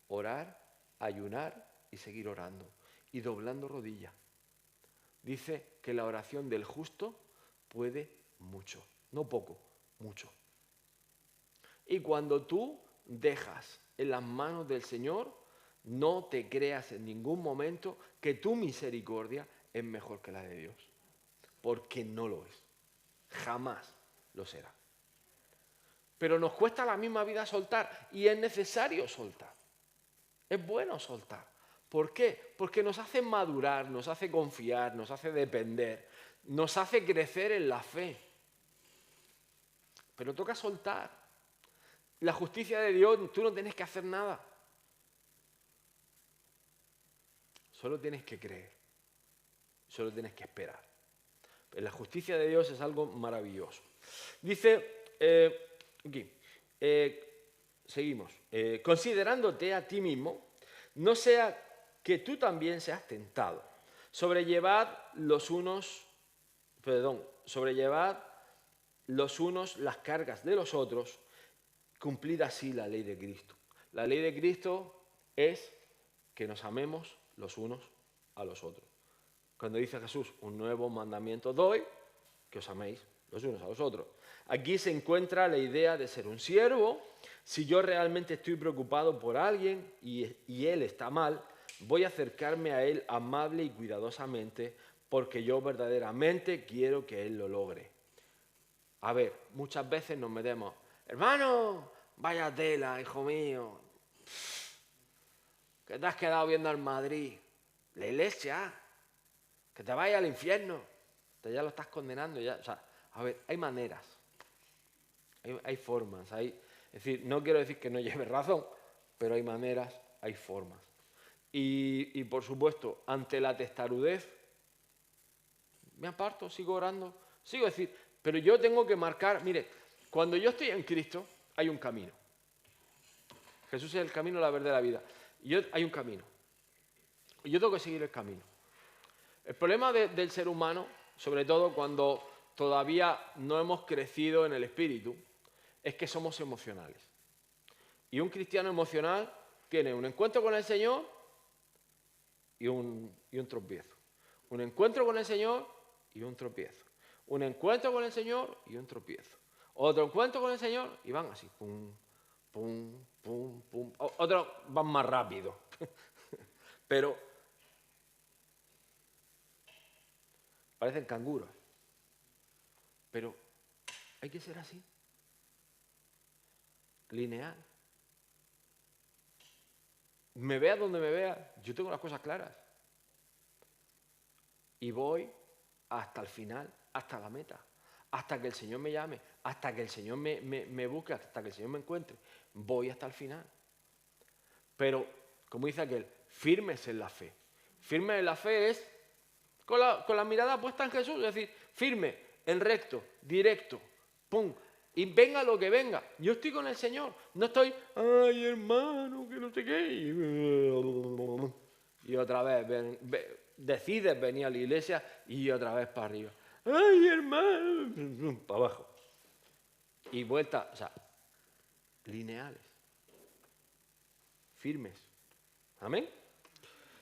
orar, ayunar y seguir orando. Y doblando rodillas. Dice que la oración del justo puede mucho. No poco, mucho. Y cuando tú dejas en las manos del Señor, no te creas en ningún momento que tu misericordia es mejor que la de Dios. Porque no lo es. Jamás lo será. Pero nos cuesta la misma vida soltar y es necesario soltar. Es bueno soltar. ¿Por qué? Porque nos hace madurar, nos hace confiar, nos hace depender, nos hace crecer en la fe. Pero toca soltar. La justicia de Dios, tú no tienes que hacer nada. Solo tienes que creer. Solo tienes que esperar. La justicia de Dios es algo maravilloso. Dice, aquí, seguimos. Considerándote a ti mismo, no sea que tú también seas tentado. Sobrellevad los unos las cargas de los otros, cumplid así la ley de Cristo. La ley de Cristo es que nos amemos los unos a los otros. Cuando dice Jesús, un nuevo mandamiento doy, que os améis los unos a los otros. Aquí se encuentra la idea de ser un siervo. Si yo realmente estoy preocupado por alguien y él está mal, voy a acercarme a él amable y cuidadosamente porque yo verdaderamente quiero que él lo logre. A ver, muchas veces nos metemos, hermano, vaya tela, hijo mío, que te has quedado viendo al Madrid, la iglesia, que te vaya al infierno, te ya lo estás condenando. Ya. O sea, a ver, hay maneras, hay formas, es decir, no quiero decir que no lleves razón, pero hay maneras, hay formas. Y por supuesto, ante la testarudez, me aparto, sigo orando, sigo decir, pero yo tengo que marcar, mire, cuando yo estoy en Cristo, hay un camino. Jesús es el camino, la verdad y la vida. Hay un camino. Y yo tengo que seguir el camino. El problema del ser humano, sobre todo cuando todavía no hemos crecido en el espíritu, es que somos emocionales. Y un cristiano emocional tiene un encuentro con el Señor y un tropiezo. Un encuentro con el Señor y un tropiezo. Un encuentro con el Señor y un tropiezo. Otro encuentro con el Señor y van así, pum, pum, pum, pum. Otros van más rápido. Pero parecen canguros. Pero hay que ser así. Lineal. Me vea donde me vea, yo tengo las cosas claras. Y voy hasta el final, hasta la meta. Hasta que el Señor me llame, hasta que el Señor me busque, hasta que el Señor me encuentre. Voy hasta el final. Pero, como dice aquel, firmes en la fe. Firmes en la fe es con la mirada puesta en Jesús, es decir, firme, en recto, directo, pum. Y venga lo que venga, yo estoy con el Señor. No estoy, ay hermano, que no sé qué. Y otra vez decides venir a la iglesia y otra vez para arriba. Ay hermano, para abajo. Y vuelta, o sea, lineales, firmes. Amén.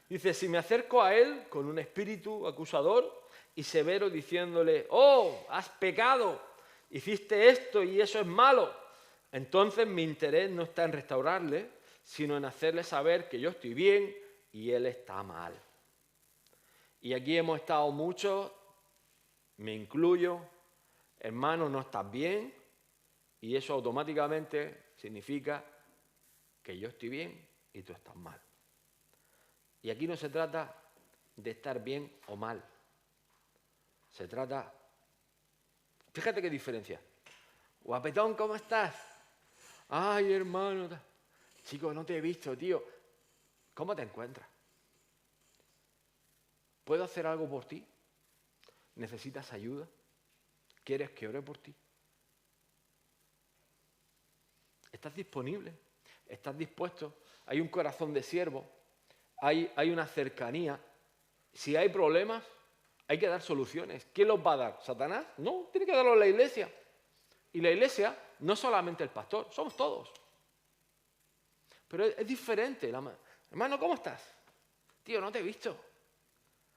Dice, si me acerco a él con un espíritu acusador y severo diciéndole, oh, has pecado, hiciste esto y eso es malo, entonces mi interés no está en restaurarle, sino en hacerle saber que yo estoy bien y él está mal. Y aquí hemos estado muchos, me incluyo, hermano, no estás bien, y eso automáticamente significa que yo estoy bien y tú estás mal. Y aquí no se trata de estar bien o mal. Se trata... Fíjate qué diferencia. Guapetón, ¿cómo estás? Ay, hermano. Chico, no te he visto, tío. ¿Cómo te encuentras? ¿Puedo hacer algo por ti? ¿Necesitas ayuda? ¿Quieres que ore por ti? ¿Estás disponible? ¿Estás dispuesto? Hay un corazón de siervo. Hay una cercanía. Si hay problemas, hay que dar soluciones. ¿Quién los va a dar? ¿Satanás? No, tiene que darlo la iglesia. Y la iglesia no solamente el pastor, somos todos. Pero es diferente. Hermano, ¿cómo estás? Tío, no te he visto.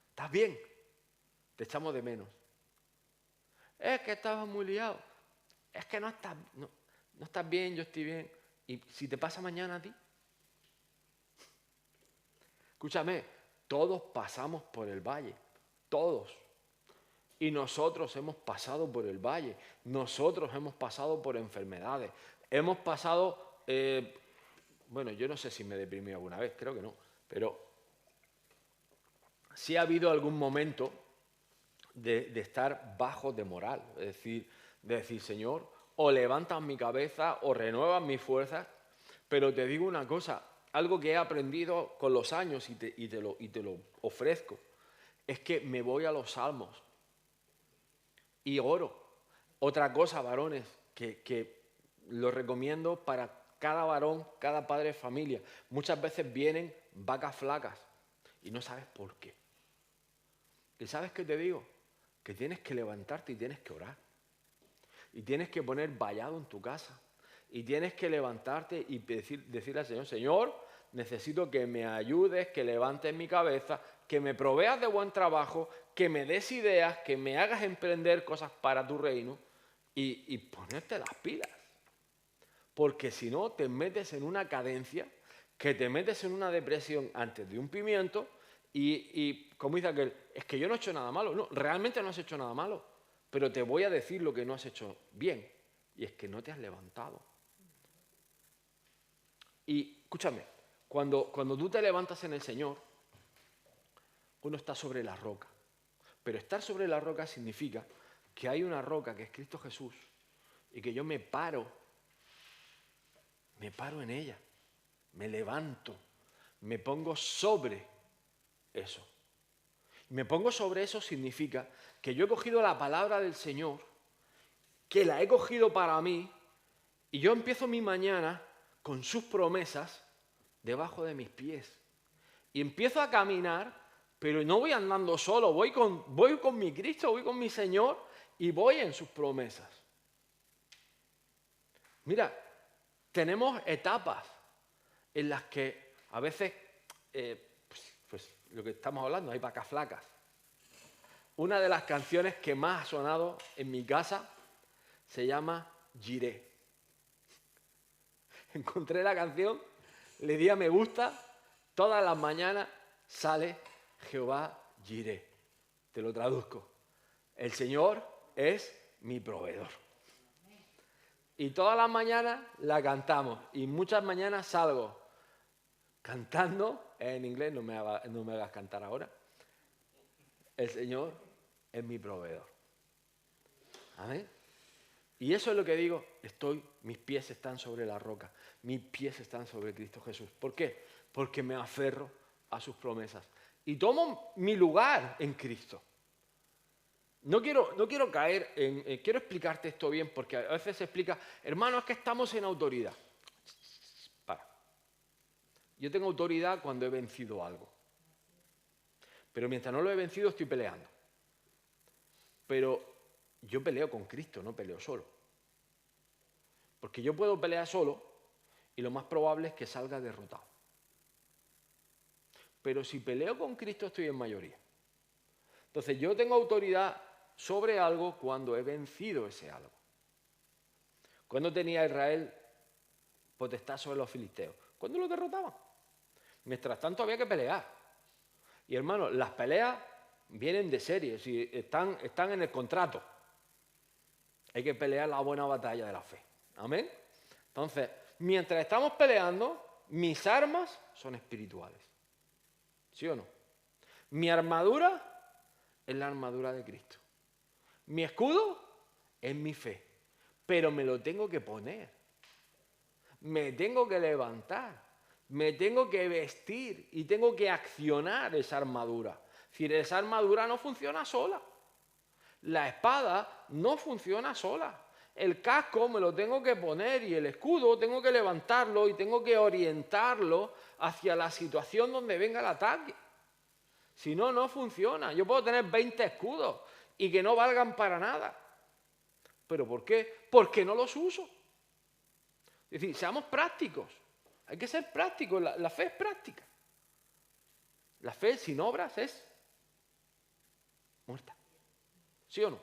¿Estás bien? Te echamos de menos. Es que estabas muy liado. Es que no estás bien, yo estoy bien. ¿Y si te pasa mañana a ti? Escúchame, todos pasamos por el valle, todos. Y nosotros hemos pasado por el valle, nosotros hemos pasado por enfermedades, hemos pasado, bueno, yo no sé si me deprimí alguna vez, creo que no, pero sí ha habido algún momento de estar bajo de moral, es decir, Señor, o levantas mi cabeza o renuevas mis fuerzas, pero te digo una cosa, algo que he aprendido con los años y te lo ofrezco, es que me voy a los salmos y oro. Otra cosa, varones, que lo recomiendo para cada varón, cada padre de familia. Muchas veces vienen vacas flacas y no sabes por qué. ¿Y sabes qué te digo? Que tienes que levantarte y tienes que orar. Y tienes que poner vallado en tu casa. Y tienes que levantarte y decirle al Señor, Señor, necesito que me ayudes, que levantes mi cabeza, que me proveas de buen trabajo, que me des ideas, que me hagas emprender cosas para tu reino y ponerte las pilas. Porque si no, te metes en una cadencia, que te metes en una depresión antes de un pimiento y como dice aquel, es que yo no he hecho nada malo. No, realmente no has hecho nada malo, pero te voy a decir lo que no has hecho bien y es que no te has levantado. Y escúchame, cuando tú te levantas en el Señor, uno está sobre la roca. Pero estar sobre la roca significa que hay una roca que es Cristo Jesús y que yo me paro en ella, me levanto, me pongo sobre eso. Me pongo sobre eso significa que yo he cogido la palabra del Señor, que la he cogido para mí y yo empiezo mi mañana con sus promesas debajo de mis pies. Y empiezo a caminar, pero no voy andando solo, voy con mi Cristo, voy con mi Señor y voy en sus promesas. Mira, tenemos etapas en las que a veces, pues lo que estamos hablando, hay vacas flacas. Una de las canciones que más ha sonado en mi casa se llama Jiré. Encontré la canción, le di a me gusta, todas las mañanas sale Jehová Jiré. Te lo traduzco. El Señor es mi proveedor. Y todas las mañanas la cantamos. Y muchas mañanas salgo cantando, en inglés, no me hagas cantar ahora. El Señor es mi proveedor. Amén. Y eso es lo que digo, mis pies están sobre la roca, mis pies están sobre Cristo Jesús. ¿Por qué? Porque me aferro a sus promesas y tomo mi lugar en Cristo. No quiero caer quiero explicarte esto bien, porque a veces se explica, hermano, es que estamos en autoridad. Para. Yo tengo autoridad cuando he vencido algo. Pero mientras no lo he vencido, estoy peleando. Pero yo peleo con Cristo, no peleo solo. Porque yo puedo pelear solo y lo más probable es que salga derrotado. Pero si peleo con Cristo estoy en mayoría. Entonces yo tengo autoridad sobre algo cuando he vencido ese algo. ¿Cuándo tenía Israel potestad sobre los filisteos? ¿Cuándo los derrotaban? Mientras tanto había que pelear. Y hermanos, las peleas vienen de serie, si están en el contrato. Hay que pelear la buena batalla de la fe. Amén. Entonces, mientras estamos peleando, mis armas son espirituales. ¿Sí o no? Mi armadura es la armadura de Cristo. Mi escudo es mi fe. Pero me lo tengo que poner. Me tengo que levantar. Me tengo que vestir y tengo que accionar esa armadura. Es decir, esa armadura no funciona sola. La espada no funciona sola. El casco me lo tengo que poner y el escudo tengo que levantarlo y tengo que orientarlo hacia la situación donde venga el ataque. Si no, no funciona. Yo puedo tener 20 escudos y que no valgan para nada. ¿Pero por qué? Porque no los uso. Es decir, seamos prácticos. Hay que ser prácticos. La fe es práctica. La fe sin obras es muerta. ¿Sí o no?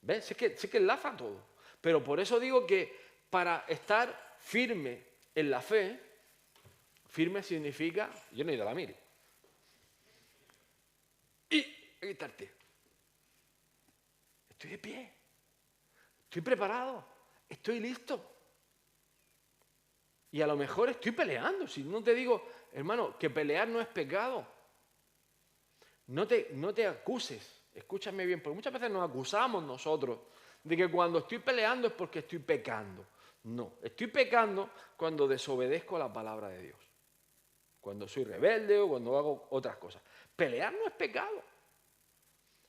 ¿Ves? Sé que enlaza todo. Pero por eso digo que para estar firme en la fe, firme significa, yo no he ido a la mire. Y aquí está el tío. Estoy de pie. Estoy preparado. Estoy listo. Y a lo mejor estoy peleando. Si no te digo, hermano, que pelear no es pecado. No te acuses. Escúchame bien, porque muchas veces nos acusamos nosotros de que cuando estoy peleando es porque estoy pecando. No, estoy pecando cuando desobedezco la palabra de Dios. Cuando soy rebelde o cuando hago otras cosas. Pelear no es pecado.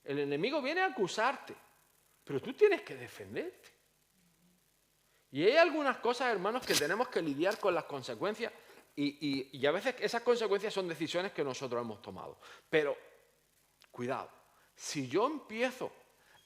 El enemigo viene a acusarte, pero tú tienes que defenderte. Y hay algunas cosas, hermanos, que tenemos que lidiar con las consecuencias y a veces esas consecuencias son decisiones que nosotros hemos tomado. Pero, cuidado, si yo empiezo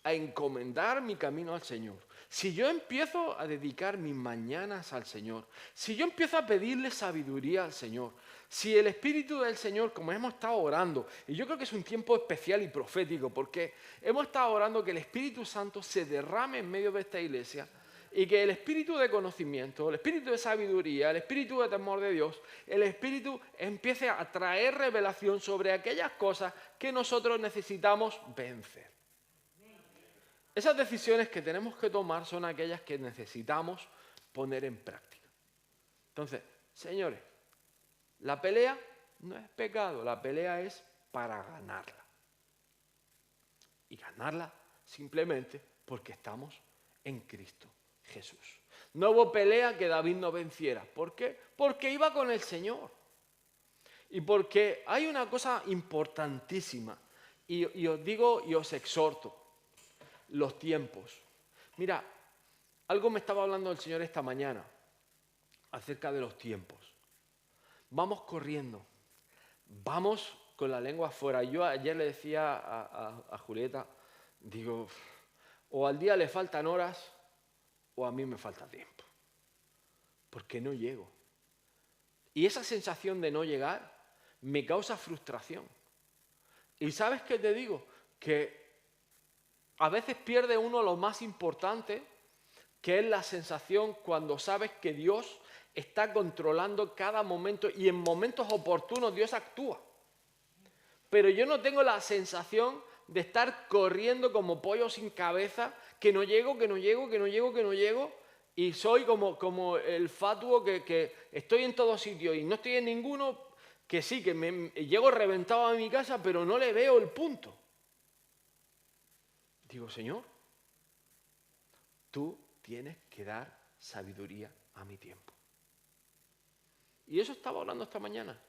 a encomendar mi camino al Señor, si yo empiezo a dedicar mis mañanas al Señor, si yo empiezo a pedirle sabiduría al Señor, si el Espíritu del Señor, como hemos estado orando, y yo creo que es un tiempo especial y profético, porque hemos estado orando que el Espíritu Santo se derrame en medio de esta iglesia, y que el espíritu de conocimiento, el espíritu de sabiduría, el espíritu de temor de Dios, el espíritu empiece a traer revelación sobre aquellas cosas que nosotros necesitamos vencer. Esas decisiones que tenemos que tomar son aquellas que necesitamos poner en práctica. Entonces, señores, la pelea no es pecado, la pelea es para ganarla. Y ganarla simplemente porque estamos en Cristo Jesús. No hubo pelea que David no venciera. ¿Por qué? Porque iba con el Señor. Y porque hay una cosa importantísima. Y os digo y os exhorto. Los tiempos. Mira, algo me estaba hablando el Señor esta mañana acerca de los tiempos. Vamos corriendo. Vamos con la lengua afuera. Yo ayer le decía a Julieta, digo, o al día le faltan horas o a mí me falta tiempo, porque no llego. Y esa sensación de no llegar me causa frustración. ¿Y sabes qué te digo? Que a veces pierde uno lo más importante, que es la sensación cuando sabes que Dios está controlando cada momento y en momentos oportunos Dios actúa. Pero yo no tengo la sensación de estar corriendo como pollo sin cabeza, que no llego, y soy como el fatuo que estoy en todos sitios y no estoy en ninguno, que sí, que llego reventado a mi casa, pero no le veo el punto. Digo, Señor, tú tienes que dar sabiduría a mi tiempo. Y eso estaba hablando esta mañana.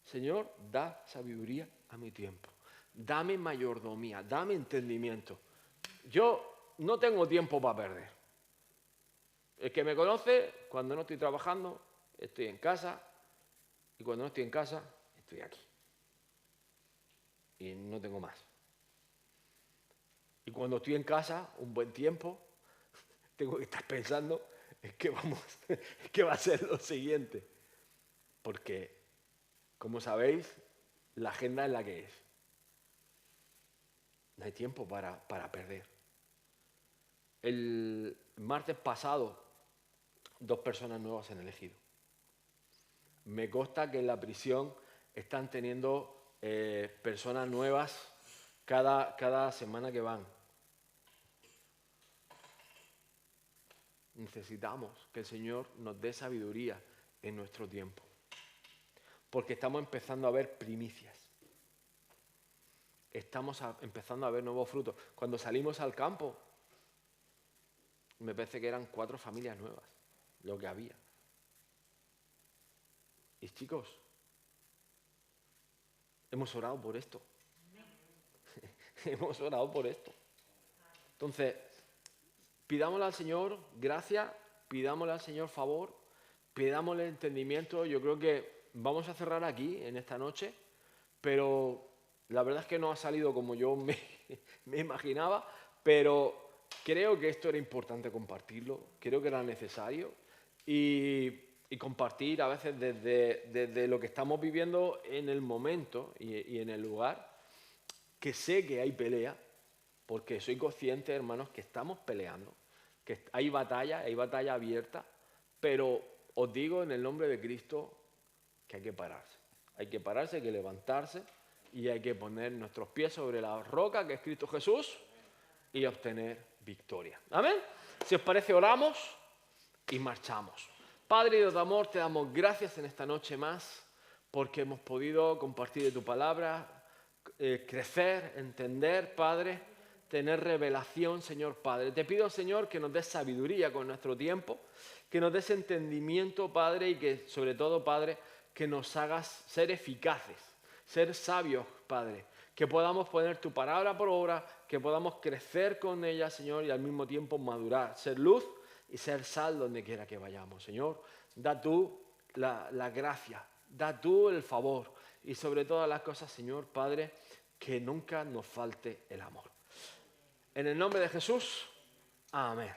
Señor, da sabiduría a mi tiempo. Dame mayordomía, dame entendimiento. Yo no tengo tiempo para perder. El que me conoce, cuando no estoy trabajando, estoy en casa. Y cuando no estoy en casa, estoy aquí. Y no tengo más. Y cuando estoy en casa, un buen tiempo, tengo que estar pensando es que va a ser lo siguiente. Porque, como sabéis, la agenda es la que es. No hay tiempo para perder. El martes pasado, 2 personas nuevas se han elegido. Me consta que en la prisión están teniendo personas nuevas cada semana que van. Necesitamos que el Señor nos dé sabiduría en nuestro tiempo. Porque estamos empezando a ver primicias. Estamos empezando a ver nuevos frutos. Cuando salimos al campo, me parece que eran 4 familias nuevas, lo que había. Y chicos, hemos orado por esto. Hemos orado por esto. Entonces, pidámosle al Señor gracia, pidámosle al Señor favor, pidámosle entendimiento. Yo creo que vamos a cerrar aquí en esta noche, pero la verdad es que no ha salido como yo me imaginaba, pero creo que esto era importante compartirlo, creo que era necesario y compartir a veces desde lo que estamos viviendo en el momento y en el lugar, que sé que hay pelea, porque soy consciente, hermanos, que estamos peleando, que hay batalla abierta, pero os digo en el nombre de Cristo que hay que pararse. Hay que pararse, hay que levantarse y hay que poner nuestros pies sobre la roca que es Cristo Jesús y obtener victoria. ¿Amén? Si os parece, oramos y marchamos. Padre Dios de amor, te damos gracias en esta noche más porque hemos podido compartir de tu palabra, crecer, entender, Padre, tener revelación, Señor Padre. Te pido, Señor, que nos des sabiduría con nuestro tiempo, que nos des entendimiento, Padre, y que sobre todo, Padre, que nos hagas ser eficaces, ser sabios, Padre, que podamos poner tu palabra por obra, que podamos crecer con ella, Señor, y al mismo tiempo madurar, ser luz y ser sal donde quiera que vayamos. Señor, da tú la gracia, da tú el favor y sobre todas las cosas, Señor, Padre, que nunca nos falte el amor. En el nombre de Jesús, amén.